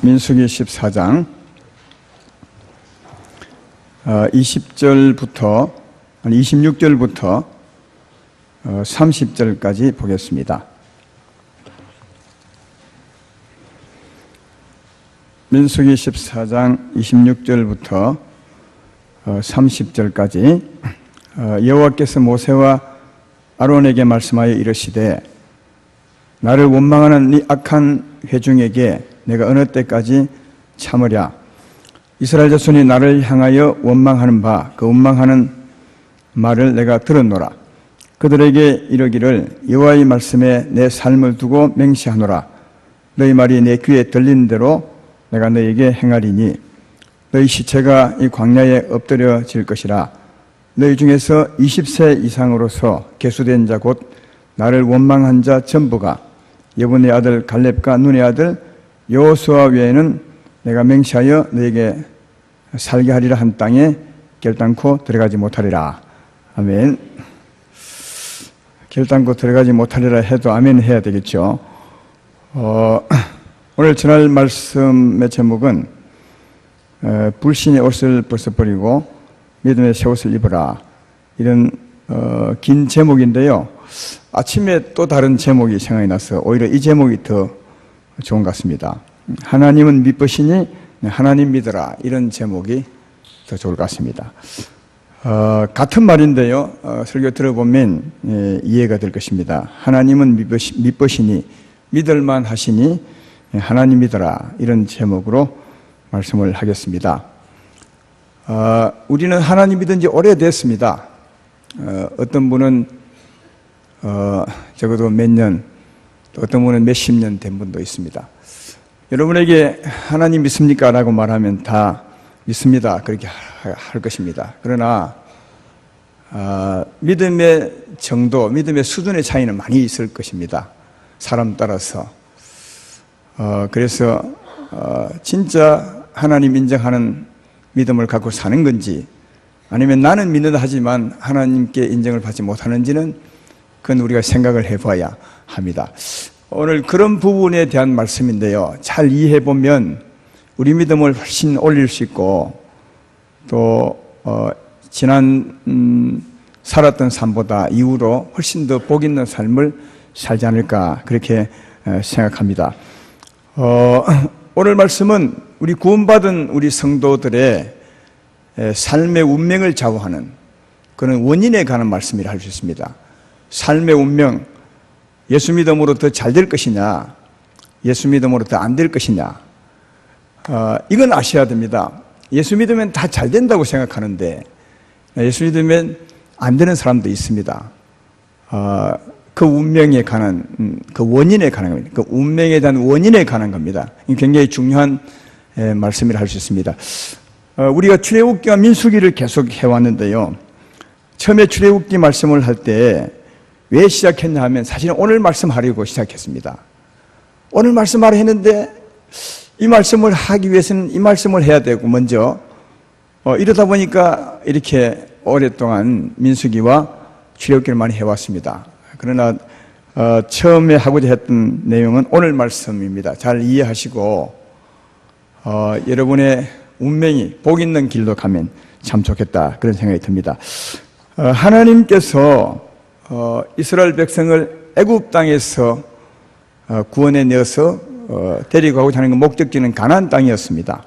민수기 14장 26절부터 30절까지 보겠습니다. 민수기 14장 26절부터 30절까지 여호와께서 모세와 아론에게 말씀하여 이르시되 나를 원망하는 네 악한 회중에게 내가 어느 때까지 참으랴. 이스라엘 자손이 나를 향하여 원망하는 바 그 원망하는 말을 내가 들었노라. 그들에게 이르기를 여호와의 말씀에 내 삶을 두고 맹세하노라. 너희 말이 내 귀에 들리는 대로 내가 너희에게 행하리니 너희 시체가 이 광야에 엎드려질 것이라. 너희 중에서 20세 이상으로서 계수된 자 곧 나를 원망한 자 전부가 여분의 아들 갈렙과 눈의 아들 여호수아 외에는 내가 맹세하여 너에게 살게 하리라 한 땅에 결단코 들어가지 못하리라. 아멘. 결단코 들어가지 못하리라 해도 아멘 해야 되겠죠. 오늘 전할 말씀의 제목은 불신의 옷을 벗어버리고 믿음의 새 옷을 입으라. 이런 긴 제목인데요. 아침에 또 다른 제목이 생각이 나서 오히려 이 제목이 더 좋은 것 같습니다. 하나님은 믿으시니 하나님 믿어라. 이런 제목이 더 좋을 것 같습니다. 같은 말인데요. 설교 들어보면 이해가 될 것입니다. 하나님은 믿으시니 믿을만 하시니 하나님 믿어라. 이런 제목으로 말씀을 하겠습니다. 우리는 하나님 믿은 지 오래됐습니다. 어떤 분은 적어도 몇 년, 또 어떤 분은 몇십 년 된 분도 있습니다. 여러분에게 하나님 믿습니까? 라고 말하면 다 믿습니다. 그렇게 할 것입니다. 그러나 믿음의 정도, 믿음의 수준의 차이는 많이 있을 것입니다. 사람 따라서. 그래서 진짜 하나님 인정하는 믿음을 갖고 사는 건지, 아니면 나는 믿는다 하지만 하나님께 인정을 받지 못하는지는 그건 우리가 생각을 해봐야 합니다. 오늘 그런 부분에 대한 말씀인데요. 잘 이해해 보면 우리 믿음을 훨씬 올릴 수 있고, 또 지난 살았던 삶보다 이후로 훨씬 더 복 있는 삶을 살지 않을까 그렇게 생각합니다. 오늘 말씀은 우리 구원받은 우리 성도들의 삶의 운명을 좌우하는 그런 원인에 관한 말씀이라 할 수 있습니다. 삶의 운명, 예수 믿음으로 더 잘 될 것이냐, 예수 믿음으로 더 안 될 것이냐, 이건 아셔야 됩니다. 예수 믿으면 다 잘 된다고 생각하는데 예수 믿으면 안 되는 사람도 있습니다. 그 운명에 관한, 그 원인에 관한 겁니다. 그 운명에 대한 원인에 관한 겁니다. 굉장히 중요한 말씀이라 할 수 있습니다. 우리가 출애굽기와 민수기를 계속 해왔는데요. 처음에 출애굽기 말씀을 할 때 왜 시작했냐 하면 사실은 오늘 말씀하려고 시작했습니다. 오늘 말씀하려 했는데 이 말씀을 하기 위해서는 이 말씀을 해야 되고 먼저 이러다 보니까 이렇게 오랫동안 민수기와 출애굽기를 많이 해왔습니다. 그러나 처음에 하고자 했던 내용은 오늘 말씀입니다. 잘 이해하시고 여러분의 운명이 복 있는 길로 가면 참 좋겠다 그런 생각이 듭니다. 하나님께서 이스라엘 백성을 애굽 땅에서 구원해 내어서 데리고 가고자 하는 목적지는 가나안 땅이었습니다.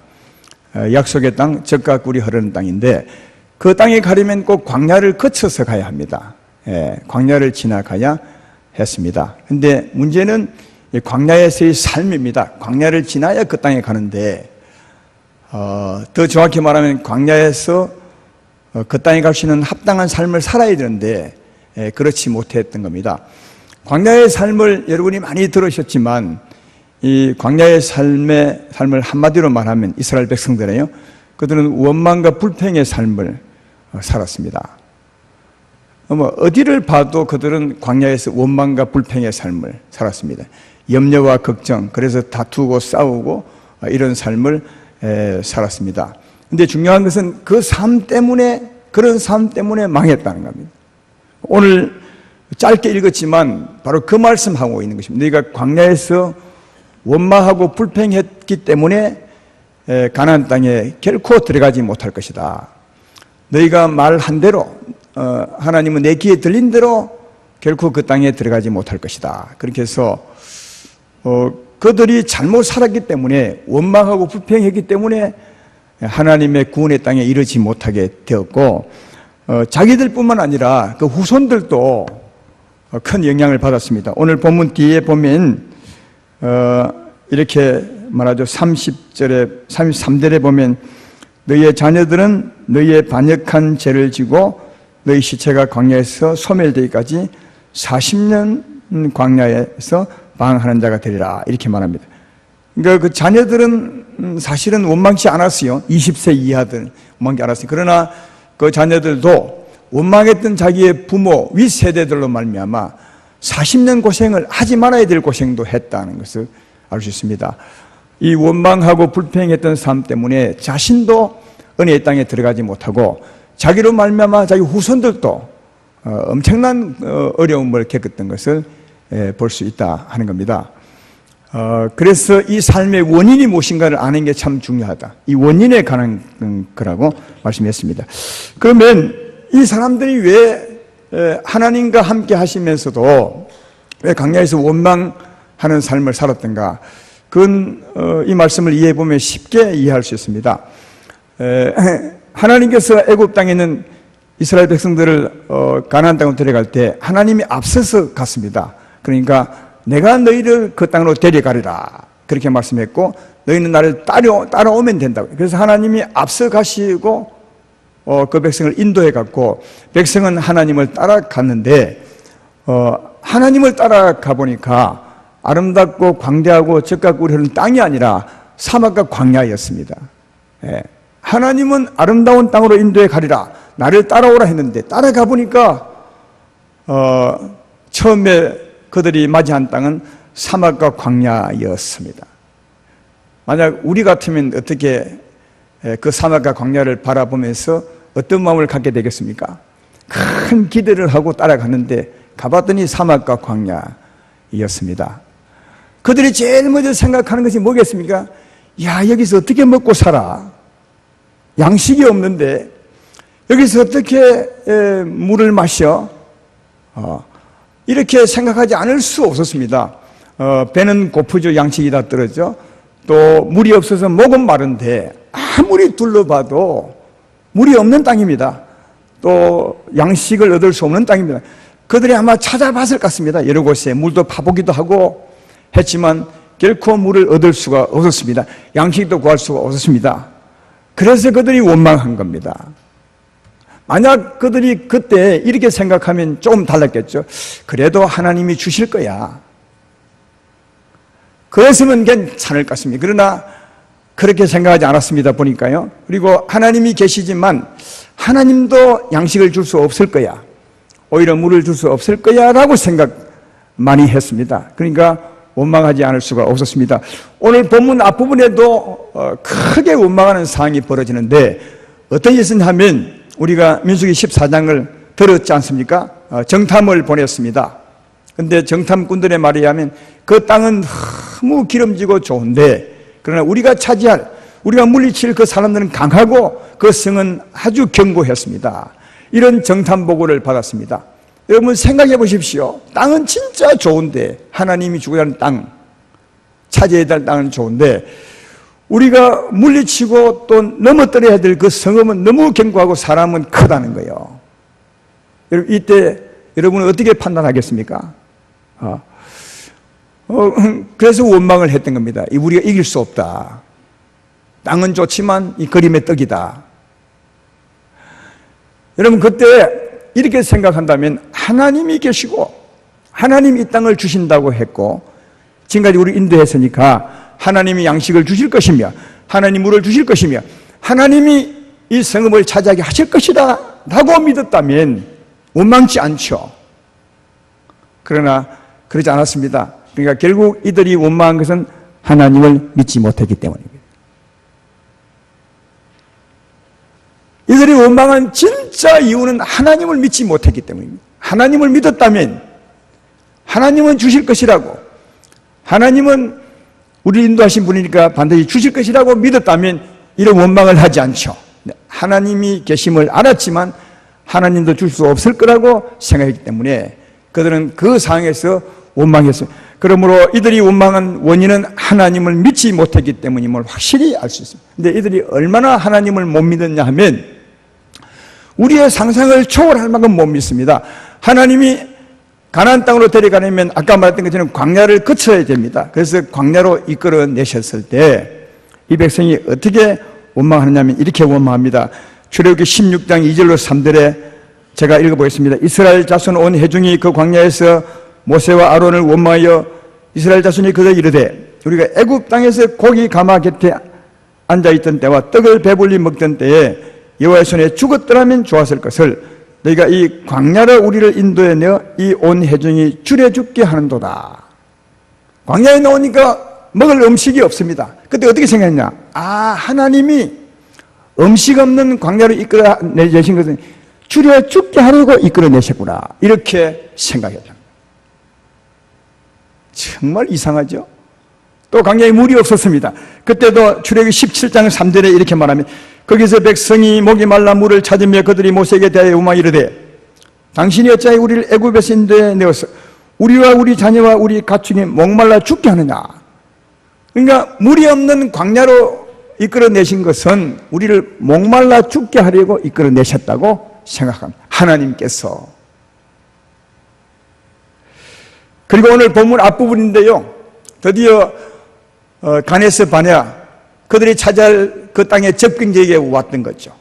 약속의 땅, 젖과 꿀이 흐르는 땅인데 그 땅에 가려면 꼭 광야를 거쳐서 가야 합니다. 광야를 지나가야 했습니다. 그런데 문제는 광야에서의 삶입니다. 광야를 지나야 그 땅에 가는데 더 정확히 말하면 광야에서 그 땅에 갈 수 있는 합당한 삶을 살아야 되는데 그렇지 못했던 겁니다. 광야의 삶을 여러분이 많이 들으셨지만 이 광야의 삶을 한마디로 말하면 이스라엘 백성들이에요. 그들은 원망과 불평의 삶을 살았습니다. 어디를 봐도 그들은 광야에서 원망과 불평의 삶을 살았습니다. 염려와 걱정, 그래서 다투고 싸우고 이런 삶을 살았습니다. 근데 중요한 것은 그 삶 때문에, 그런 삶 때문에 망했다는 겁니다. 오늘 짧게 읽었지만 바로 그 말씀하고 있는 것입니다. 너희가 광야에서 원망하고 불평했기 때문에 가나안 땅에 결코 들어가지 못할 것이다. 너희가 말한 대로 하나님은 내 귀에 들린 대로 결코 그 땅에 들어가지 못할 것이다. 그렇게 해서 그들이 잘못 살았기 때문에 원망하고 불평했기 때문에 하나님의 구원의 땅에 이르지 못하게 되었고 자기들뿐만 아니라 그 후손들도 큰 영향을 받았습니다. 오늘 본문 뒤에 보면 이렇게 말하죠. 30절에 33절에 보면 너희의 자녀들은 너희의 반역한 죄를 지고 너희 시체가 광야에서 소멸되기까지 40년 광야에서 방황하는 자가 되리라 이렇게 말합니다. 그러니까 그 자녀들은 사실은 원망치 않았어요. 20세 이하들 원망치 않았어요. 그러나 그 자녀들도 원망했던 자기의 부모 윗세대들로 말미암아 40년 고생을 하지 말아야 될 고생도 했다는 것을 알 수 있습니다. 이 원망하고 불평했던 삶 때문에 자신도 은혜의 땅에 들어가지 못하고 자기로 말미암아 자기 후손들도 엄청난 어려움을 겪었던 것을 볼 수 있다 하는 겁니다. 그래서 이 삶의 원인이 무엇인가를 아는 게 참 중요하다. 이 원인에 관한 거라고 말씀했습니다. 그러면 이 사람들이 왜 하나님과 함께 하시면서도 왜 광야에서 원망하는 삶을 살았던가? 그건 이 말씀을 이해해 보면 쉽게 이해할 수 있습니다. 하나님께서 애굽 땅에 있는 이스라엘 백성들을 가나안 땅으로 데려갈 때 하나님이 앞서서 갔습니다. 그러니까 내가 너희를 그 땅으로 데려가리라 그렇게 말씀했고 너희는 나를 따라오면 된다고. 그래서 하나님이 앞서 가시고 그 백성을 인도해 갔고 백성은 하나님을 따라갔는데 하나님을 따라가 보니까 아름답고 광대하고 적각으로 흐르는 땅이 아니라 사막과 광야였습니다. 하나님은 아름다운 땅으로 인도해 가리라 나를 따라오라 했는데 따라가 보니까 처음에 그들이 맞이한 땅은 사막과 광야였습니다. 만약 우리 같으면 어떻게 그 사막과 광야를 바라보면서 어떤 마음을 갖게 되겠습니까? 큰 기대를 하고 따라갔는데 가봤더니 사막과 광야였습니다. 그들이 제일 먼저 생각하는 것이 뭐겠습니까? 야, 여기서 어떻게 먹고 살아? 양식이 없는데 여기서 어떻게 물을 마셔? 이렇게 생각하지 않을 수 없었습니다. 배는 고프죠. 양식이 다 떨어져. 또 물이 없어서 목은 마른데 아무리 둘러봐도 물이 없는 땅입니다. 또 양식을 얻을 수 없는 땅입니다. 그들이 아마 찾아봤을 것 같습니다. 여러 곳에 물도 파보기도 하고 했지만 결코 물을 얻을 수가 없었습니다. 양식도 구할 수가 없었습니다. 그래서 그들이 원망한 겁니다. 만약 그들이 그때 이렇게 생각하면 조금 달랐겠죠. 그래도 하나님이 주실 거야. 그랬으면 괜찮을 것 같습니다. 그러나 그렇게 생각하지 않았습니다. 보니까요. 그리고 하나님이 계시지만 하나님도 양식을 줄 수 없을 거야. 오히려 물을 줄 수 없을 거야 라고 생각 많이 했습니다. 그러니까 원망하지 않을 수가 없었습니다. 오늘 본문 앞부분에도 크게 원망하는 상황이 벌어지는데 어떤 일이 있었냐면 우리가 민수기 14장을 들었지 않습니까? 정탐을 보냈습니다. 그런데 정탐꾼들의 말에 의하면 그 땅은 너무 기름지고 좋은데 그러나 우리가 물리칠 그 사람들은 강하고 그 성은 아주 견고했습니다. 이런 정탐 보고를 받았습니다. 여러분 생각해 보십시오. 땅은 진짜 좋은데 하나님이 주고자 하는 땅, 차지해야 될 땅은 좋은데 우리가 물리치고 또 넘어뜨려야 될 그 성읍은 너무 견고하고 사람은 크다는 거예요. 여러분 이때 여러분은 어떻게 판단하겠습니까? 그래서 원망을 했던 겁니다. 우리가 이길 수 없다. 땅은 좋지만 이 그림의 떡이다. 여러분 그때 이렇게 생각한다면 하나님이 계시고 하나님이 이 땅을 주신다고 했고 지금까지 우리 인도했으니까 하나님이 양식을 주실 것이며 하나님 물을 주실 것이며 하나님이 이 성읍을 차지하게 하실 것이다 라고 믿었다면 원망치 않죠. 그러나 그러지 않았습니다. 그러니까 결국 이들이 원망한 것은 하나님을 믿지 못했기 때문입니다. 이들이 원망한 진짜 이유는 하나님을 믿지 못했기 때문입니다. 하나님을 믿었다면 하나님은 주실 것이라고, 하나님은 우리를 인도하신 분이니까 반드시 주실 것이라고 믿었다면 이런 원망을 하지 않죠. 하나님이 계심을 알았지만 하나님도 줄 수 없을 거라고 생각했기 때문에 그들은 그 상황에서 원망했어요. 그러므로 이들이 원망한 원인은 하나님을 믿지 못했기 때문임을 확실히 알 수 있습니다. 근데 이들이 얼마나 하나님을 못 믿었냐 하면 우리의 상상을 초월할 만큼 못 믿습니다. 하나님이 가나안 땅으로 데려가려면 아까 말했던 것처럼 광야를 거쳐야 됩니다. 그래서 광야로 이끌어 내셨을 때 이 백성이 어떻게 원망하느냐면 이렇게 원망합니다. 출애굽기 16장 2절로 3절에 제가 읽어보겠습니다. 이스라엘 자손 온 회중이 그 광야에서 모세와 아론을 원망하여 이스라엘 자손이 그들 이르되 우리가 애굽 땅에서 고기 가마 곁에 앉아있던 때와 떡을 배불리 먹던 때에 여호와의 손에 죽었더라면 좋았을 것을 너희가 이 광야로 우리를 인도해 내어 이 온 회중이 줄여 죽게 하는도다. 광야에 나오니까 먹을 음식이 없습니다. 그때 어떻게 생각했냐? 하나님이 음식 없는 광야로 이끌어 내신 것은 줄여 죽게 하려고 이끌어 내셨구나. 이렇게 생각했죠. 정말 이상하죠? 또 광야에 물이 없었습니다. 그때도 출애굽기 17장 3절에 이렇게 말하면 거기서 백성이 목이 말라 물을 찾으며 그들이 모세에게 대하여 원망 이르되 당신이 어찌하여 우리를 애굽에서 인도해 내어서 우리와 우리 자녀와 우리 가축이 목말라 죽게 하느냐. 그러니까 물이 없는 광야로 이끌어 내신 것은 우리를 목말라 죽게 하려고 이끌어 내셨다고 생각합니다. 하나님께서. 그리고 오늘 본문 앞부분인데요, 드디어 가네스 바네아 그들이 차지할 그 땅의 접경지역에 왔던 거죠.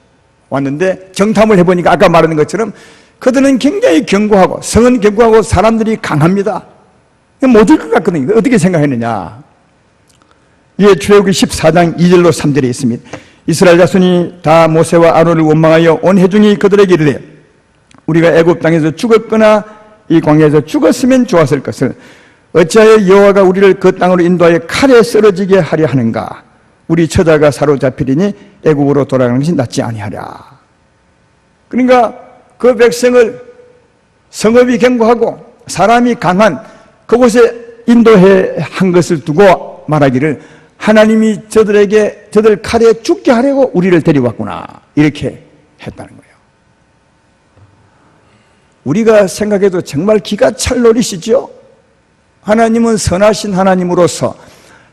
왔는데 정탐을 해보니까 아까 말한 것처럼 그들은 굉장히 견고하고 성은 견고하고 사람들이 강합니다. 못 올 것 같거든요. 어떻게 생각했느냐? 이에 출애굽기 14장 2절로 3절에 있습니다. 이스라엘 자손이 다 모세와 아론을 원망하여 온 회중이 그들에게 이르되 우리가 애굽 땅에서 죽었거나 이 광야에서 죽었으면 좋았을 것을 어찌하여 여호와가 우리를 그 땅으로 인도하여 칼에 쓰러지게 하려 하는가? 우리 처자가 사로잡히리니 애굽으로 돌아가는 것이 낫지 아니하랴. 그러니까 그 백성을 성읍이 견고하고 사람이 강한 그곳에 인도해 한 것을 두고 말하기를 하나님이 저들 칼에 죽게 하려고 우리를 데려왔구나. 이렇게 했다는 거예요. 우리가 생각해도 정말 기가 찰 노리시죠? 하나님은 선하신 하나님으로서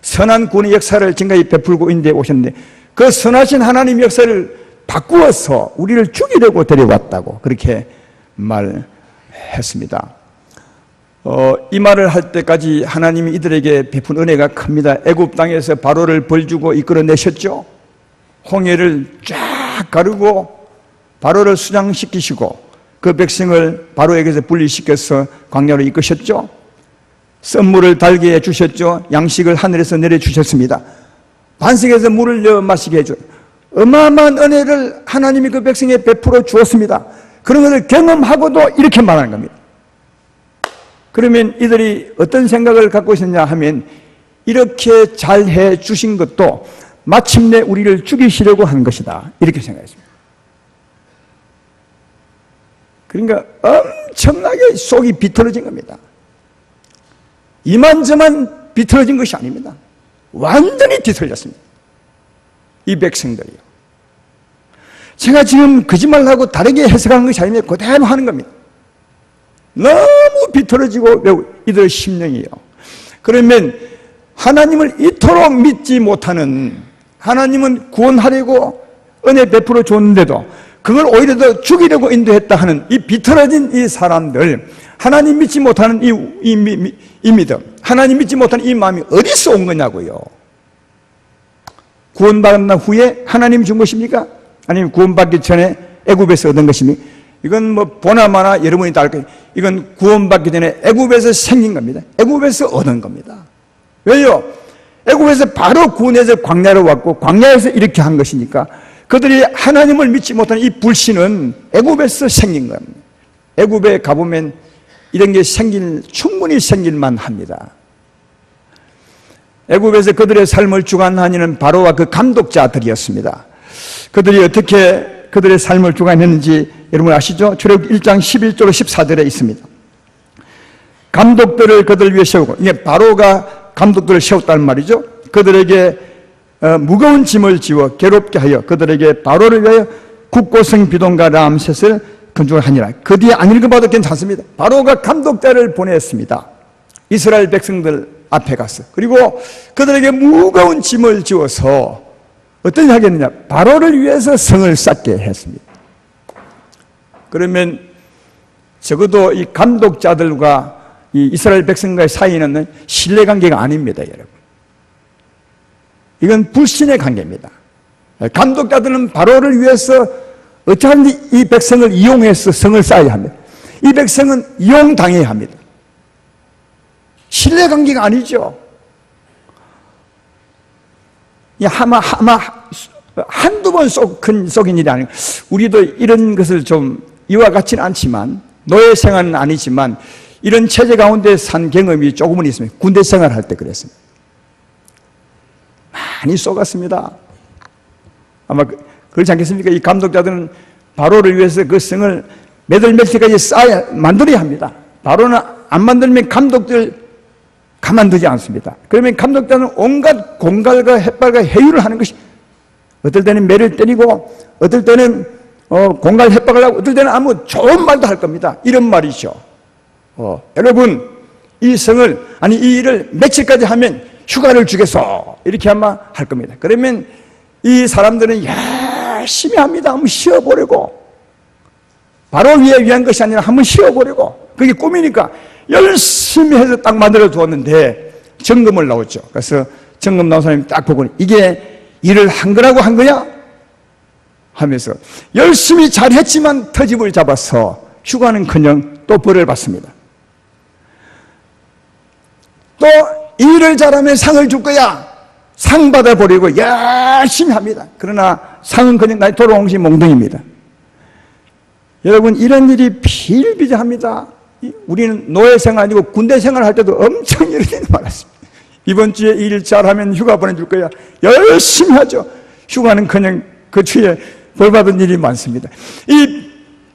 선한 구원의 역사를 지금까지 베풀고 인도해 오셨는데 그 선하신 하나님 역사를 바꾸어서 우리를 죽이려고 데려왔다고 그렇게 말했습니다. 이 말을 할 때까지 하나님이 이들에게 베푼 은혜가 큽니다. 애굽 땅에서 바로를 벌주고 이끌어내셨죠. 홍해를 쫙 가르고 바로를 수장시키시고 그 백성을 바로에게서 분리시켜서 광야로 이끄셨죠. 썬물을 달게 해주셨죠. 양식을 하늘에서 내려주셨습니다. 반석에서 물을 넣어 마시게 해줘. 어마어마한 은혜를 하나님이 그 백성에 베풀어 주었습니다. 그런 것을 경험하고도 이렇게 말하는 겁니다. 그러면 이들이 어떤 생각을 갖고 있었냐 하면 이렇게 잘해 주신 것도 마침내 우리를 죽이시려고 한 것이다. 이렇게 생각했습니다. 그러니까 엄청나게 속이 비틀어진 겁니다. 이만저만 비틀어진 것이 아닙니다. 완전히 뒤틀렸습니다. 이 백성들이요. 제가 지금 거짓말하고 다르게 해석한 것이 아니면 그대로 하는 겁니다. 너무 비틀어지고 이들 심령이요. 그러면 하나님을 이토록 믿지 못하는, 하나님은 구원하려고 은혜 베풀어 줬는데도 그걸 오히려 더 죽이려고 인도했다 하는 이 비틀어진 이 사람들, 하나님 믿지 못하는 이 믿음, 하나님 믿지 못하는 이 마음이 어디서 온 거냐고요. 구원받은 후에 하나님 준 것입니까? 아니면 구원받기 전에 애굽에서 얻은 것입니까? 이건 뭐 보나마나 여러분이 다 알 거예요. 이건 구원받기 전에 애굽에서 생긴 겁니다. 애굽에서 얻은 겁니다. 왜요? 애굽에서 바로 구원해서 광야로 왔고 광야에서 이렇게 한 것이니까 그들이 하나님을 믿지 못하는 이 불신은 애굽에서 생긴 겁니다. 애굽에 가보면 이런 게 충분히 생길만 합니다. 애굽에서 그들의 삶을 주관하는 바로와 그 감독자들이었습니다. 그들이 어떻게 그들의 삶을 주관했는지 여러분 아시죠? 출애굽기 1장 11절로 14절에 있습니다. 감독들을 그들 위해 세우고, 이게 바로가 감독들을 세웠다는 말이죠. 그들에게 무거운 짐을 지워 괴롭게 하여 그들에게 바로를 위하여 국고성 비동과 람셋을 건축하니라. 그 뒤에 안 읽어봐도 괜찮습니다. 바로가 감독자를 보냈습니다. 이스라엘 백성들 앞에 가서. 그리고 그들에게 무거운 짐을 지워서 어떻게 하겠느냐? 바로를 위해서 성을 쌓게 했습니다. 그러면 적어도 이 감독자들과 이 이스라엘 백성과의 사이는 신뢰관계가 아닙니다, 여러분. 이건 불신의 관계입니다. 감독자들은 바로를 위해서 어차피 이 백성을 이용해서 성을 쌓아야 합니다. 이 백성은 이용당해야 합니다. 신뢰관계가 아니죠. 아마 한두 번 속인 일이 아니고, 우리도 이런 것을 좀 이와 같지는 않지만, 노예 생활은 아니지만 이런 체제 가운데 산 경험이 조금은 있습니다. 군대 생활할 때 그랬습니다. 많이 쏘갔습니다. 아마 그렇지 않겠습니까? 이 감독자들은 바로를 위해서 그 성을 몇 월 며칠까지 만들어야 합니다. 바로는 안 만들면 감독들 가만두지 않습니다. 그러면 감독자는 온갖 공갈과 햇발과 해유를 하는 것이, 어떨 때는 매를 때리고, 어떨 때는 공갈 햇박을 하고, 어떨 때는 아무 좋은 말도 할 겁니다. 이런 말이죠. 여러분, 이 성을, 이 일을 며칠까지 하면 휴가를 주겠어. 이렇게 아마 할 겁니다. 그러면 이 사람들은 열심히 합니다. 한번 쉬어보려고. 바로 위한 것이 아니라 한번 쉬어보려고. 그게 꿈이니까 열심히 해서 딱 만들어 두었는데 점검을 나오죠. 그래서 점검 나온 사람이 딱 보고 이게 일을 한 거라고 한 거냐? 하면서 열심히 잘했지만 터집을 잡아서 휴가는커녕 또 벌을 받습니다. 또 일을 잘하면 상을 줄 거야. 상 받아버리고 열심히 합니다. 그러나 상은 그냥 나이 돌아온 것이 몽둥입니다. 여러분, 이런 일이 비일비재합니다. 우리는 노예 생활 아니고 군대 생활 할 때도 엄청 이런 일이 많았습니다. 이번 주에 일 잘하면 휴가 보내줄 거야. 열심히 하죠. 휴가는커녕 그 주에 벌 받은 일이 많습니다. 이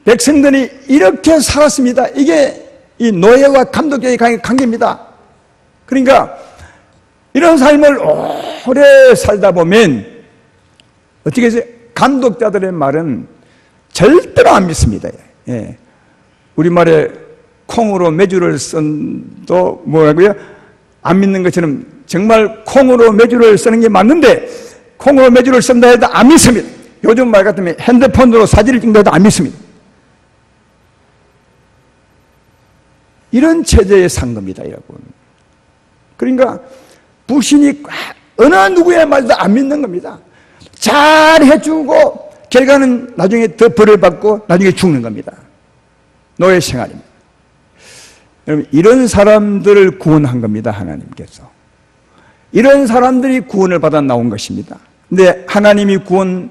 백성들이 이렇게 살았습니다. 이게 이 노예와 감독의 관계입니다. 그러니까 이런 삶을 오래 살다 보면 어떻게 해서 감독자들의 말은 절대로 안 믿습니다. 예. 우리말에 콩으로 메주를 쓴도 뭐라고요? 안 믿는 것처럼 정말 콩으로 메주를 쓰는 게 맞는데 콩으로 메주를 쓴다 해도 안 믿습니다. 요즘 말 같으면 핸드폰으로 사진을 찍는다 해도 안 믿습니다. 이런 체제에 산 겁니다, 여러분. 그러니까 불신이 어느 누구의 말도 안 믿는 겁니다. 잘 해주고 결과는 나중에 더 벌을 받고 나중에 죽는 겁니다. 노예 생활입니다. 여러분, 이런 사람들을 구원한 겁니다, 하나님께서. 이런 사람들이 구원을 받아 나온 것입니다. 근데 하나님이 구원해서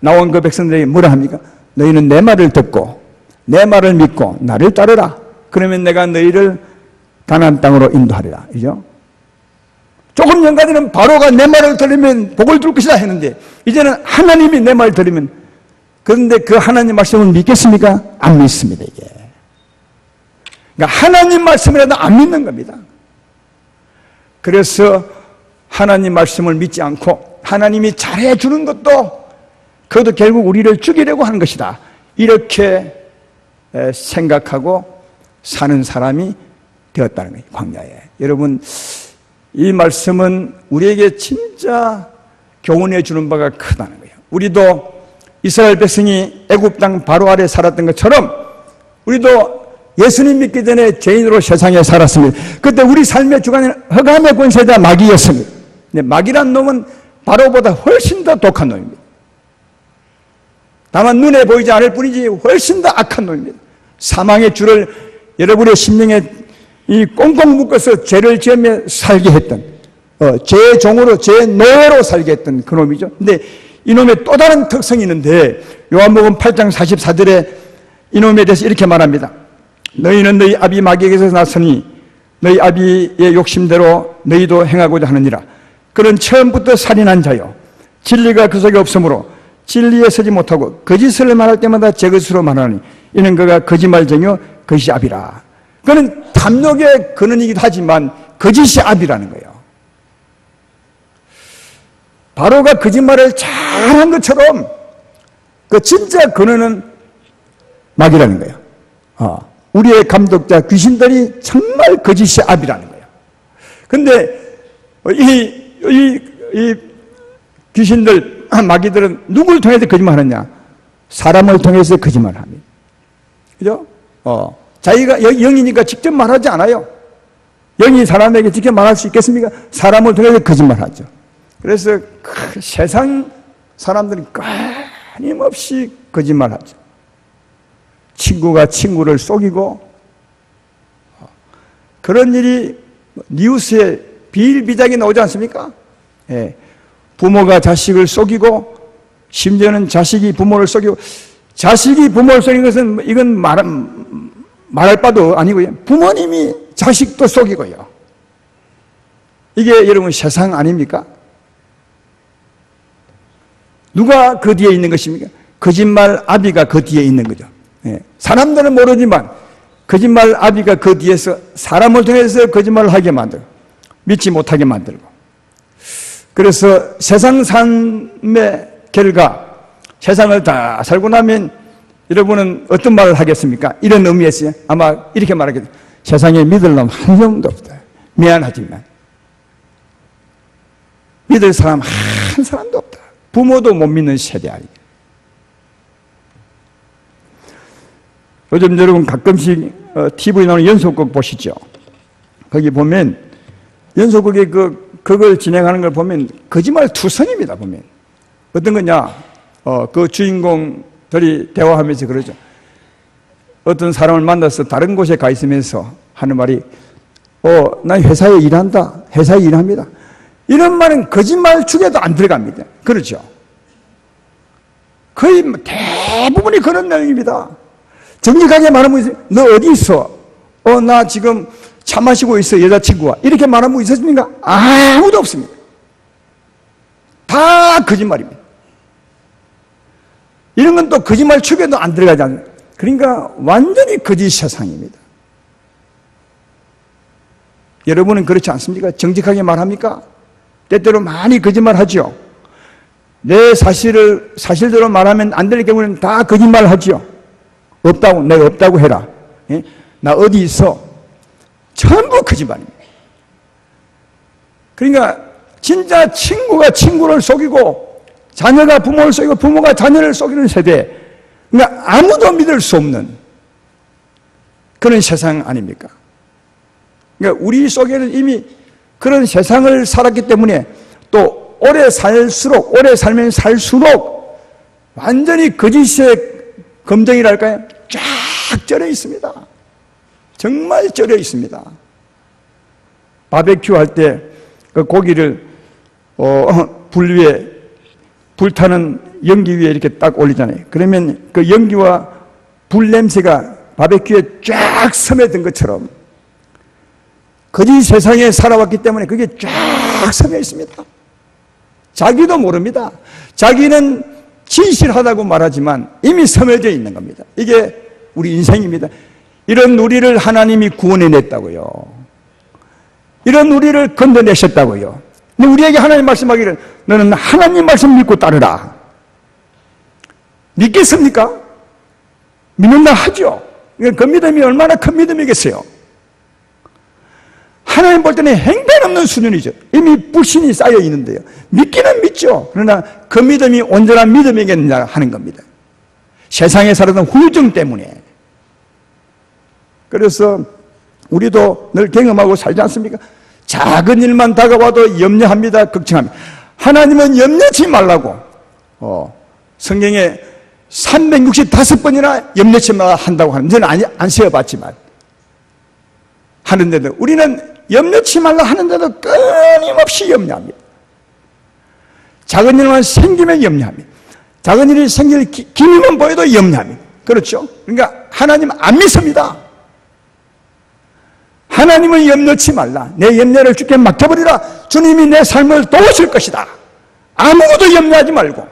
나온 그 백성들에게 뭐라 합니까? 너희는 내 말을 듣고 내 말을 믿고 나를 따르라. 그러면 내가 너희를 가나안 땅으로 인도하리라. 그죠? 조금 전까지는 바로가 내 말을 들으면 복을 줄 것이다 했는데 이제는 하나님이 내 말을 들으면, 그런데 그 하나님 말씀을 믿겠습니까? 안 믿습니다, 이게. 그러니까 하나님 말씀이라도 안 믿는 겁니다. 그래서 하나님 말씀을 믿지 않고 하나님이 잘해주는 것도 그것도 결국 우리를 죽이려고 하는 것이다. 이렇게 생각하고 사는 사람이 되었다는 거예요, 광야에. 여러분, 이 말씀은 우리에게 진짜 교훈해 주는 바가 크다는 거예요. 우리도 이스라엘 백성이 애굽 땅 바로 아래 살았던 것처럼 우리도 예수님 믿기 전에 죄인으로 세상에 살았습니다. 그때 우리 삶의 주관은 흑암의 권세자 마귀였습니다. 근데 마귀란 놈은 바로보다 훨씬 더 독한 놈입니다. 다만 눈에 보이지 않을 뿐이지 훨씬 더 악한 놈입니다. 사망의 줄을 여러분의 심령에 꽁꽁 묶어서 죄를 지으며 살게 했던, 죄의 종으로, 죄의 노예로 살게 했던 그 놈이죠. 근데 이놈의 또 다른 특성이 있는데 요한복음 8장 44절에 이놈에 대해서 이렇게 말합니다. 너희는 너희 아비 마귀에게서 났으니 너희 아비의 욕심대로 너희도 행하고자 하느니라. 그는 처음부터 살인한 자요 진리가 그 속에 없으므로 진리에 서지 못하고 거짓을 말할 때마다 제 것으로 말하니 이는 그가 거짓말쟁이요 거짓 아비라. 그는 탐욕의 근원이기도 하지만 거짓의 압이라는 거예요. 바로가 거짓말을 잘한 것처럼 그 진짜 근원은 마귀라는 거예요. 우리의 감독자 귀신들이 정말 거짓의 압이라는 거예요. 근데 이 귀신들, 마귀들은 누구를 통해서 거짓말하느냐? 사람을 통해서 거짓말을 합니다. 그죠? 자기가 영이니까 직접 말하지 않아요. 영이 사람에게 직접 말할 수 있겠습니까? 사람을 통해서 거짓말하죠. 그래서 세상 사람들이 끊임없이 거짓말하죠. 친구가 친구를 속이고, 그런 일이 뉴스에 비일비재하게 나오지 않습니까? 예. 부모가 자식을 속이고, 심지어는 자식이 부모를 속이고, 자식이 부모를 속이는 것은 이건 말할 바도 아니고요. 부모님이 자식도 속이고요. 이게 여러분 세상 아닙니까? 누가 그 뒤에 있는 것입니까? 거짓말 아비가 그 뒤에 있는 거죠. 예. 사람들은 모르지만 거짓말 아비가 그 뒤에서 사람을 통해서 거짓말을 하게 만들고 믿지 못하게 만들고, 그래서 세상 삶의 결과, 세상을 다 살고 나면 여러분은 어떤 말을 하겠습니까? 이런 의미에서 아마 이렇게 말하겠죠. 세상에 믿을 놈 한 명도 없다. 미안하지만 믿을 사람 한 사람도 없다. 부모도 못 믿는 세대 아니에요. 요즘 여러분 가끔씩 TV에 나오는 연속극 보시죠. 거기 보면 연속극에 그걸 진행하는 걸 보면 거짓말 투성입니다. 보면 어떤 거냐, 그 주인공들이 대화하면서 그러죠. 어떤 사람을 만나서 다른 곳에 가 있으면서 하는 말이, 난 회사에 일한다. 회사에 일합니다. 이런 말은 거짓말 축에도 안 들어갑니다. 그렇죠? 거의 대부분이 그런 내용입니다. 정직하게 말하면, 너 어디 있어? 나 지금 차 마시고 있어, 여자친구와. 이렇게 말하면 있었습니까? 아무도 없습니다. 다 거짓말입니다. 이런 건 또 거짓말 축에도 안 들어가지 않습니까? 그러니까 완전히 거짓 세상입니다. 여러분은 그렇지 않습니까? 정직하게 말합니까? 때때로 많이 거짓말 하죠. 내 사실대로 말하면 안 될 경우는 다 거짓말 하죠. 없다고, 내가 없다고 해라. 예? 나 어디 있어? 전부 거짓말입니다. 그러니까 진짜 친구가 친구를 속이고, 자녀가 부모를 속이고, 부모가 자녀를 속이는 세대, 그러니까 아무도 믿을 수 없는 그런 세상 아닙니까? 그러니까 우리 속에는 이미 그런 세상을 살았기 때문에 또 오래 살면 살수록 완전히 거짓의 검정이랄까요? 쫙 쩔어 있습니다. 정말 쩔어 있습니다. 바베큐 할 때 그 고기를 불 위에, 불타는 연기 위에 이렇게 딱 올리잖아요. 그러면 그 연기와 불 냄새가 바베큐에 쫙 스며든 것처럼 거짓 세상에 살아왔기 때문에 그게 쫙 스며 있습니다. 자기도 모릅니다. 자기는 진실하다고 말하지만 이미 스며져 있는 겁니다. 이게 우리 인생입니다. 이런 우리를 하나님이 구원해냈다고요. 이런 우리를 건져내셨다고요. 근데 우리에게 하나님 말씀하기를, 너는 하나님 말씀 믿고 따르라. 믿겠습니까? 믿는다 하죠. 그 믿음이 얼마나 큰 믿음이겠어요. 하나님 볼 때는 행편없는 수준이죠. 이미 불신이 쌓여 있는데요. 믿기는 믿죠. 그러나 그 믿음이 온전한 믿음이겠느냐 하는 겁니다. 세상에 살았던 후유증 때문에. 그래서 우리도 늘 경험하고 살지 않습니까? 작은 일만 다가와도 염려합니다. 걱정합니다. 하나님은 염려치 말라고 성경에 365번이나 염려치 말라 한다고 하는, 저는 안 세어봤지만 하는데도 우리는 염려치 말라 하는데도 끊임없이 염려합니다. 작은 일만 생기면 염려합니다. 작은 일이 생길 기미만 보여도 염려합니다. 그렇죠? 그러니까 하나님 안 믿습니다. 하나님은 염려치 말라. 내 염려를 주께 맡겨버리라. 주님이 내 삶을 도우실 것이다. 아무것도 염려하지 말고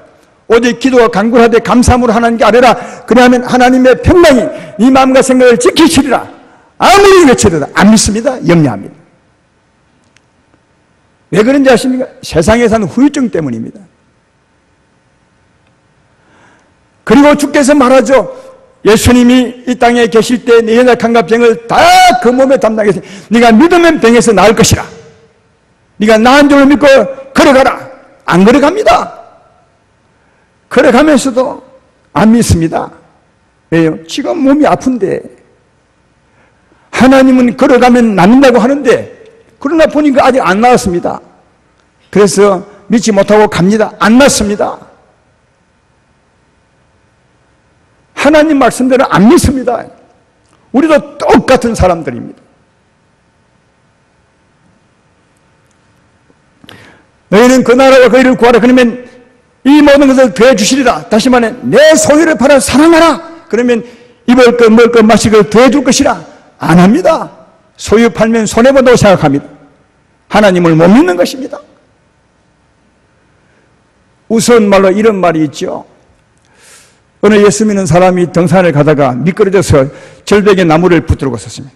오직 기도와 간구하되 감사함으로 하나님께 아뢰라. 그러면 하나님의 평강이 네 마음과 생각을 지키시리라. 아무리 외치더라도 안 믿습니다. 염려합니다. 왜 그런지 아십니까? 세상에 사는 후유증 때문입니다. 그리고 주께서 말하죠. 예수님이 이 땅에 계실 때 내 연약함과 병을 다 그 몸에 담당했으니 네가 믿으면 병에서 나을 것이라. 네가 나은 줄을 믿고 걸어가라. 안 걸어갑니다. 걸어가면서도 안 믿습니다. 왜요? 지금 몸이 아픈데 하나님은 걸어가면 낫는다고 하는데 그러나 보니까 아직 안 나았습니다. 그래서 믿지 못하고 갑니다. 안 낫습니다. 하나님 말씀대로 안 믿습니다. 우리도 똑같은 사람들입니다. 너희는 그 나라와 그 일을 구하라. 그러면 이 모든 것을 더해 주시리라. 다시 말해 내 소유를 팔아 사랑하라. 그러면 입을 것, 먹을 것, 마실 것 더해 줄 것이라. 안 합니다. 소유 팔면 손해본다고 생각합니다. 하나님을 못 믿는 것입니다. 우스운 말로 이런 말이 있죠. 어느 예수 믿는 사람이 등산을 가다가 미끄러져서 절벽에 나무를 붙들고 섰습니다.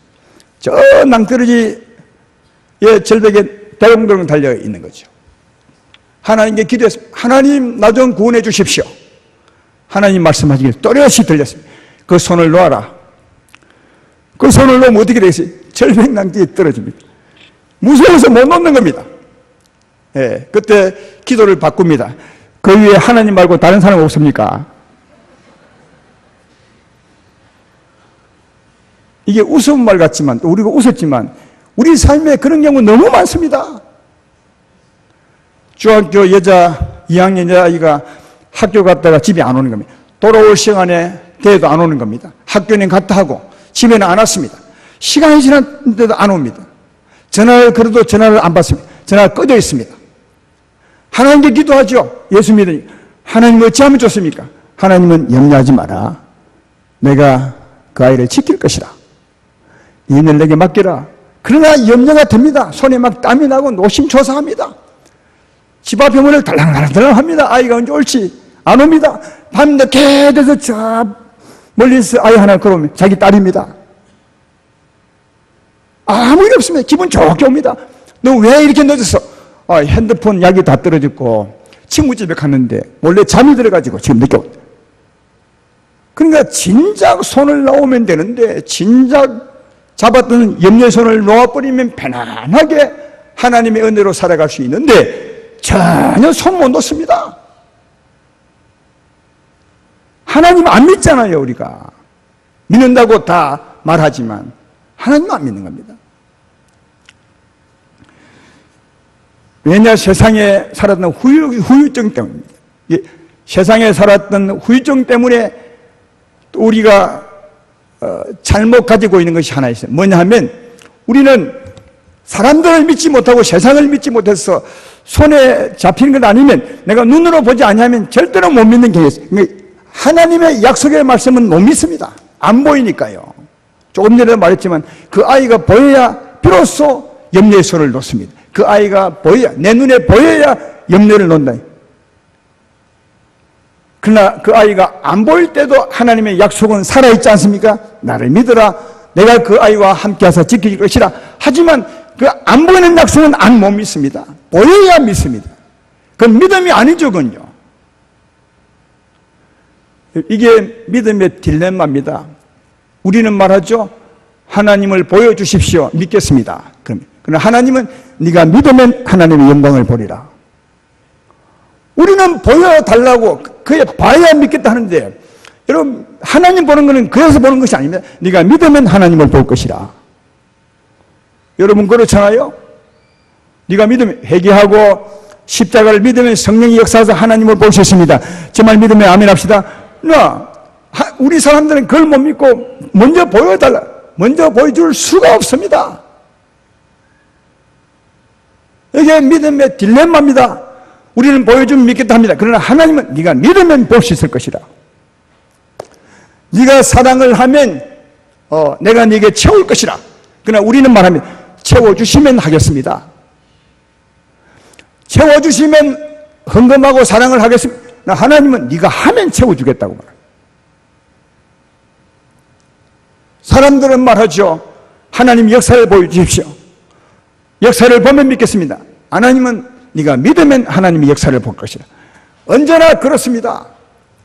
저 낭떠러지의 절벽에 대롱대롱 달려 있는 거죠. 하나님께 기도했습니다. 하나님 나 좀 구원해 주십시오. 하나님 말씀하시길 또렷이 들렸습니다. 그 손을 놓아라. 그 손을 놓으면 어떻게 되겠어요? 절벽 낭떠러지에 떨어집니다. 무서워서 못 놓는 겁니다. 예, 그때 기도를 바꿉니다. 그 위에 하나님 말고 다른 사람 없습니까? 이게 우스운 말 같지만 또 우리가 웃었지만 우리 삶에 그런 경우 너무 많습니다. 중학교 여자 2학년 여자아이가 학교 갔다가 집에 안 오는 겁니다. 돌아올 시간에 돼도 안 오는 겁니다. 학교는 갔다 하고 집에는 안 왔습니다. 시간이 지났는데도 안 옵니다. 전화를 걸어도 전화를 안 받습니다. 전화가 꺼져 있습니다. 하나님께 기도하죠. 예수 믿으니 하나님 어찌하면 좋습니까? 하나님은 염려하지 마라. 내가 그 아이를 지킬 것이라. 이인을 내게 맡기라. 그러나 염려가 됩니다. 손에 막 땀이 나고 노심초사합니다. 집 앞에 문을 달랑달랑 합니다. 아이가 언제 올지 안 옵니다. 밤늦게 돼서 저 멀리서 아이 하나 걸어오면 자기 딸입니다. 아무 일 없습니다. 기분 좋게 옵니다. 너 왜 이렇게 늦었어? 핸드폰 약이 다 떨어졌고 친구 집에 갔는데 원래 잠이 들어가지고 지금 늦게 온다. 그러니까 진작 손을 놓으면 되는데 진작 잡았던 염려의 손을 놓아버리면 편안하게 하나님의 은혜로 살아갈 수 있는데 전혀 손 못 놓습니다. 하나님 안 믿잖아요. 우리가 믿는다고 다 말하지만 하나님 안 믿는 겁니다. 왜냐? 세상에 살았던 후유증 때문입니다. 세상에 살았던 후유증 때문에 우리가 잘못 가지고 있는 것이 하나 있어요. 뭐냐 하면 우리는 사람들을 믿지 못하고 세상을 믿지 못해서 손에 잡히는 것 아니면 내가 눈으로 보지 않으면 절대로 못 믿는 게 있어요. 하나님의 약속의 말씀은 못 믿습니다. 안 보이니까요. 조금 전에 말했지만 그 아이가 보여야 비로소 염려의 손을 놓습니다. 그 아이가 보여야, 내 눈에 보여야 염려를 놓는다. 그러나 그 아이가 안 보일 때도 하나님의 약속은 살아있지 않습니까? 나를 믿어라. 내가 그 아이와 함께하사 지킬 것이라. 하지만 그 안 보이는 약속은 안 못 믿습니다. 보여야 믿습니다. 그건 믿음이 아니죠, 그건요. 이게 믿음의 딜레마입니다. 우리는 말하죠. 하나님을 보여주십시오. 믿겠습니다. 그러나 하나님은 네가 믿으면 하나님의 영광을 보리라. 우리는 보여달라고 그에 봐야 믿겠다 하는데 여러분 하나님 보는 것은 그래서 보는 것이 아닙니다. 네가 믿으면 하나님을 볼 것이라. 여러분 그렇잖아요. 네가 믿으면 회개하고 십자가를 믿으면 성령이 역사해서 하나님을 볼 수 있습니다. 정말 믿으면 아멘 합시다. 우리 사람들은 그걸 못 믿고 먼저 보여달라. 먼저 보여줄 수가 없습니다. 이게 믿음의 딜레마입니다. 우리는 보여주면 믿겠다 합니다. 그러나 하나님은 네가 믿으면 볼 수 있을 것이라. 네가 사랑을 하면 내가 네게 채울 것이라. 그러나 우리는 말합니다. 채워주시면 하겠습니다. 채워주시면 헌금하고 사랑을 하겠습니다. 하나님은 네가 하면 채워주겠다고 말합니다. 사람들은 말하죠. 하나님 역사를 보여주십시오. 역사를 보면 믿겠습니다. 하나님은 네가 믿으면 하나님의 역사를 볼 것이라. 언제나 그렇습니다.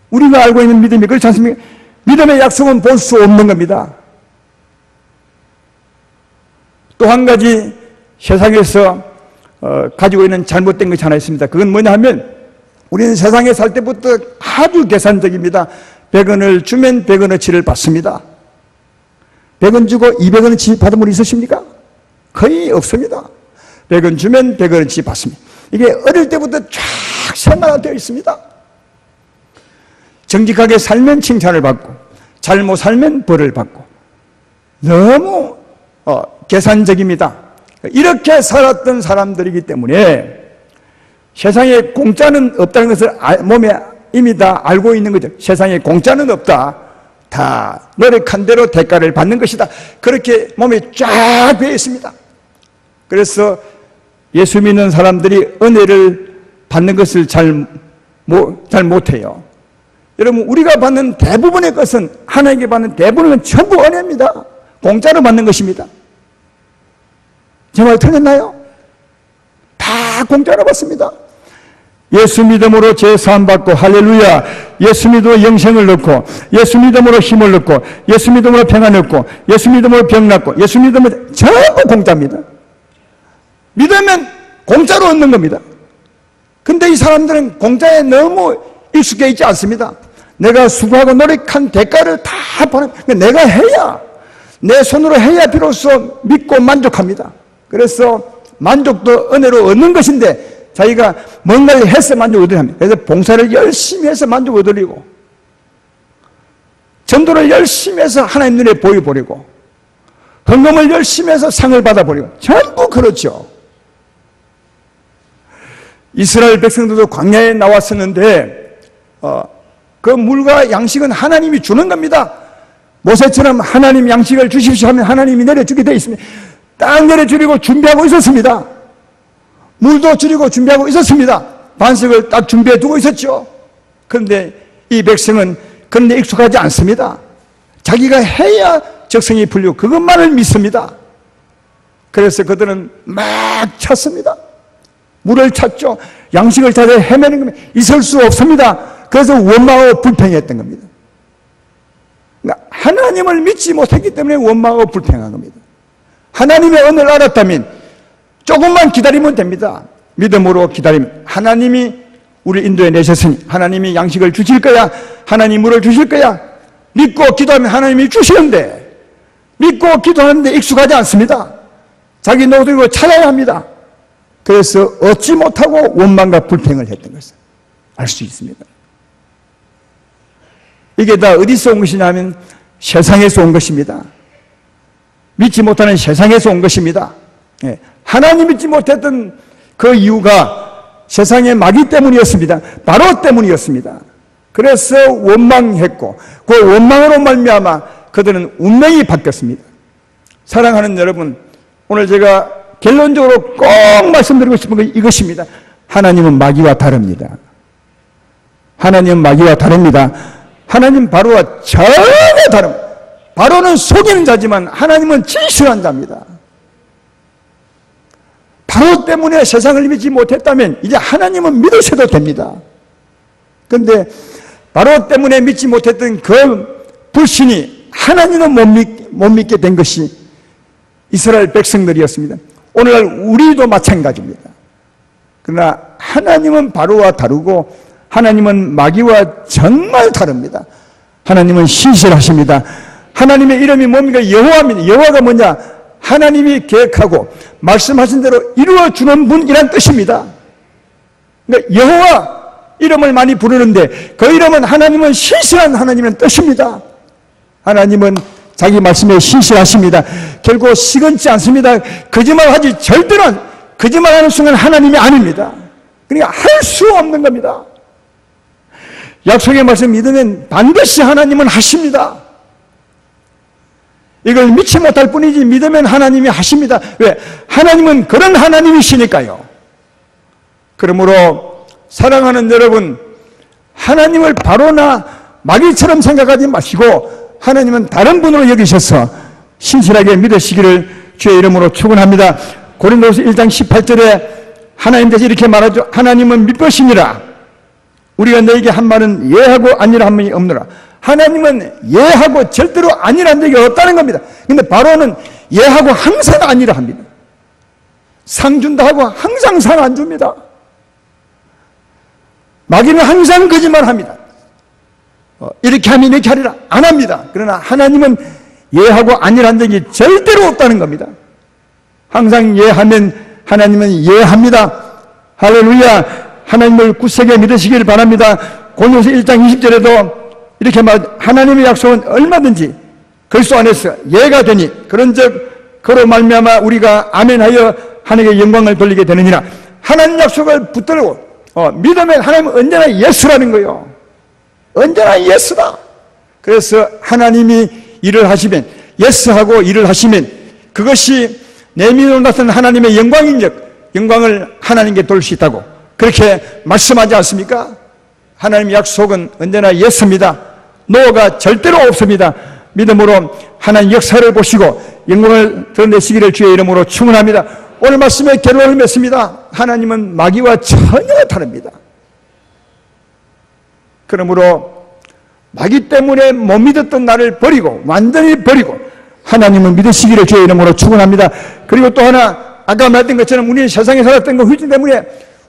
우리가 알고 있는 믿음이 그렇지 않습니까? 믿음의 약속은 볼 수 없는 겁니다. 또 한 가지 세상에서 가지고 있는 잘못된 것이 하나 있습니다. 그건 뭐냐 하면 우리는 세상에 살 때부터 아주 계산적입니다. 100원을 주면 100원어치를 받습니다. 100원 주고 200원어치 받은 분 있으십니까? 거의 없습니다. 100원 주면 100원어치 받습니다. 이게 어릴 때부터 쫙 생활화되어 있습니다. 정직하게 살면 칭찬을 받고 잘못 살면 벌을 받고 너무 계산적입니다. 이렇게 살았던 사람들이기 때문에 세상에 공짜는 없다는 것을 몸에 이미 다 알고 있는 거죠. 세상에 공짜는 없다. 다 노력한 대로 대가를 받는 것이다. 그렇게 몸에 쫙 배어 있습니다. 그래서 예수 믿는 사람들이 은혜를 받는 것을 잘 못해요. 여러분, 우리가 받는 대부분의 것은, 하나님께 받는 대부분은 전부 은혜입니다. 공짜로 받는 것입니다. 제 말 틀렸나요? 다 공짜로 받습니다. 예수 믿음으로 죄사함 받고, 할렐루야. 예수 믿음으로 영생을 얻고, 예수 믿음으로 힘을 얻고, 예수 믿음으로 평안을 얻고, 예수 믿음으로 병 낫고, 예수 믿음으로 전부 공짜입니다. 믿으면 공짜로 얻는 겁니다. 근데 이 사람들은 공짜에 너무 익숙해 있지 않습니다. 내가 수고하고 노력한 대가를 다 보내, 내가 해야, 내 손으로 해야 비로소 믿고 만족합니다. 그래서 만족도 은혜로 얻는 것인데 자기가 뭔가를 해서 만족을 얻으랍니다. 그래서 봉사를 열심히 해서 만족을 얻으리고, 전도를 열심히 해서 하나님 눈에 보여버리고, 헌금을 열심히 해서 상을 받아버리고, 전부 그렇죠. 이스라엘 백성들도 광야에 나왔었는데 그 물과 양식은 하나님이 주는 겁니다. 모세처럼 하나님 양식을 주십시오 하면 하나님이 내려주게 되어 있습니다. 딱 내려주려고 준비하고 있었습니다. 물도 주려고 준비하고 있었습니다. 반석을 딱 준비해 두고 있었죠. 그런데 이 백성은 그런데 익숙하지 않습니다. 자기가 해야 적성이 풀리고 그것만을 믿습니다. 그래서 그들은 막 찾습니다. 물을 찾죠. 양식을 찾아 헤매는 겁니다. 있을 수 없습니다. 그래서 원망하고 불평했던 겁니다. 그러니까 하나님을 믿지 못했기 때문에 원망하고 불평한 겁니다. 하나님의 은혜를 알았다면 조금만 기다리면 됩니다. 믿음으로 기다리면 하나님이 우리 인도에 내셨으니 하나님이 양식을 주실 거야, 하나님이 물을 주실 거야, 믿고 기도하면 하나님이 주시는데, 믿고 기도하는데 익숙하지 않습니다. 자기 노력으로 찾아야 합니다. 그래서 얻지 못하고 원망과 불평을 했던 것을 알 수 있습니다. 이게 다 어디서 온 것이냐 하면 세상에서 온 것입니다. 믿지 못하는 세상에서 온 것입니다. 하나님 믿지 못했던 그 이유가 세상의 마귀 때문이었습니다. 바로 때문이었습니다. 그래서 원망했고 그 원망으로 말미암아 그들은 운명이 바뀌었습니다. 사랑하는 여러분, 오늘 제가 결론적으로 꼭 말씀드리고 싶은 건 이것입니다. 하나님은 마귀와 다릅니다. 하나님은 마귀와 다릅니다. 하나님 바로와 전혀 다릅니다. 바로는 속이는 자지만 하나님은 진실한 자입니다. 바로 때문에 세상을 믿지 못했다면 이제 하나님은 믿으셔도 됩니다. 그런데 바로 때문에 믿지 못했던 그 불신이 하나님은 못 믿게 된 것이 이스라엘 백성들이었습니다. 오늘날 우리도 마찬가지입니다. 그러나 하나님은 바로와 다르고 하나님은 마귀와 정말 다릅니다. 하나님은 신실하십니다. 하나님의 이름이 뭡니까? 여호와입니다. 여호와가 뭐냐? 하나님이 계획하고 말씀하신 대로 이루어주는 분이란 뜻입니다. 그러니까 여호와 이름을 많이 부르는데 그 이름은 하나님은 신실한 하나님이라는 뜻입니다. 하나님은 자기 말씀에 신실하십니다. 결국 시건치 않습니다. 거짓말하지 절대로 거짓말하는 순간 하나님이 아닙니다. 그러니까 할 수 없는 겁니다. 약속의 말씀 믿으면 반드시 하나님은 하십니다. 이걸 믿지 못할 뿐이지 믿으면 하나님이 하십니다. 왜? 하나님은 그런 하나님이시니까요. 그러므로 사랑하는 여러분, 하나님을 바로나 마귀처럼 생각하지 마시고 하나님은 다른 분으로 여기셔서 신실하게 믿으시기를 주의 이름으로 축원합니다. 고린도서 1장 18절에 하나님 대해서 이렇게 말하죠. 하나님은 믿으시니라. 우리가 너에게 한 말은 예하고 아니라 한 말이 없노라. 하나님은 예하고 절대로 아니라는 적이 없다는 겁니다. 근데 바로는 예하고 항상 아니라 합니다. 상 준다 하고 항상 상 안 줍니다. 마귀는 항상 거짓말합니다. 이렇게 하면 이렇게 하리라 안 합니다. 그러나 하나님은 예하고 아니라는 적이 절대로 없다는 겁니다. 항상 예하면 하나님은 예합니다. 할렐루야. 하나님을 굳세게 믿으시길 바랍니다. 고린도서 1장 20절에도 이렇게 하나님의 약속은 얼마든지 그리스도 안에서 예가 되니 그런즉 그로 말미암아 우리가 아멘하여 하나님께 영광을 돌리게 되느니라. 하나님 약속을 붙들고 믿으면 하나님은 언제나 예스라는 거예요. 언제나 예스다. 그래서 하나님이 일을 하시면 예스하고 일을 하시면 그것이 내 믿음으로 나타난 하나님의 영광을 하나님께 돌릴 수 있다고 그렇게 말씀하지 않습니까? 하나님의 약속은 언제나 예스입니다. 노가 절대로 없습니다. 믿음으로 하나님 역사를 보시고 영광을 드러내시기를 주의 이름으로 축원합니다. 오늘 말씀의 결론을 맺습니다. 하나님은 마귀와 전혀 다릅니다. 그러므로 마귀 때문에 못 믿었던 나를 버리고 완전히 버리고 하나님을 믿으시기를 주의 이름으로 축원합니다. 그리고 또 하나 아까 말했던 것처럼 우리는 세상에 살았던 그 후진 때문에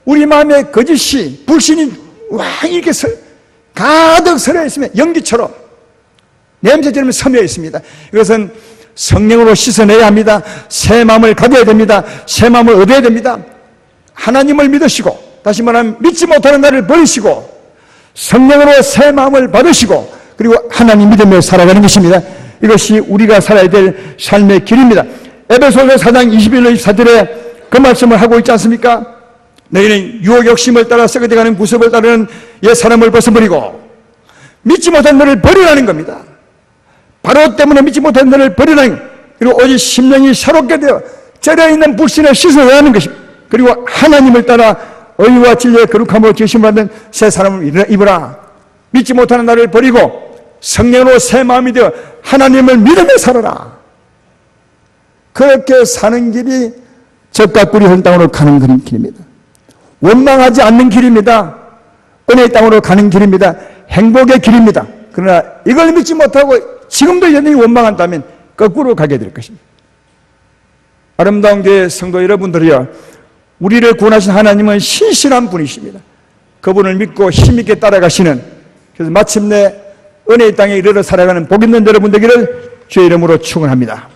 우리 마음에 거짓이 불신이 와 이렇게 가득 서려 있으면 연기처럼 냄새처럼 서며 있습니다. 이것은 성령으로 씻어내야 합니다. 새 마음을 가져야 됩니다. 새 마음을 얻어야 됩니다. 하나님을 믿으시고 다시 말하면 믿지 못하는 나를 버리시고 성령으로 새 마음을 받으시고 그리고 하나님 믿으며 살아가는 것입니다. 이것이 우리가 살아야 될 삶의 길입니다. 에베소서 4장 21절 24절에 그 말씀을 하고 있지 않습니까? 너희는 유혹 욕심을 따라 썩어져가는 구습을 따르는 옛 사람을 벗어버리고 믿지 못한 너를 버리라는 겁니다. 바로 때문에 믿지 못한 너를 버리라는 그리고 오직 심령이 새롭게 되어 절여있는 불신을 씻어내야 하는 것입니다. 그리고 하나님을 따라 의와 진리의 거룩함으로 지으심을 받는 새 사람을 입으라. 믿지 못하는 나를 버리고 성령으로 새 마음이 되어 하나님을 믿으며 살아라. 그렇게 사는 길이 젖과 꿀이 흐른 땅으로 가는 그런 길입니다. 원망하지 않는 길입니다. 은혜의 땅으로 가는 길입니다. 행복의 길입니다. 그러나 이걸 믿지 못하고 지금도 여전히 원망한다면 거꾸로 가게 될 것입니다. 아름다운 교회 성도 여러분들이여, 우리를 구원하신 하나님은 신실한 분이십니다. 그분을 믿고 힘있게 따라가시는, 그래서 마침내 은혜의 땅에 이르러 살아가는 복 있는 여러분 되기를 주의 이름으로 축원합니다.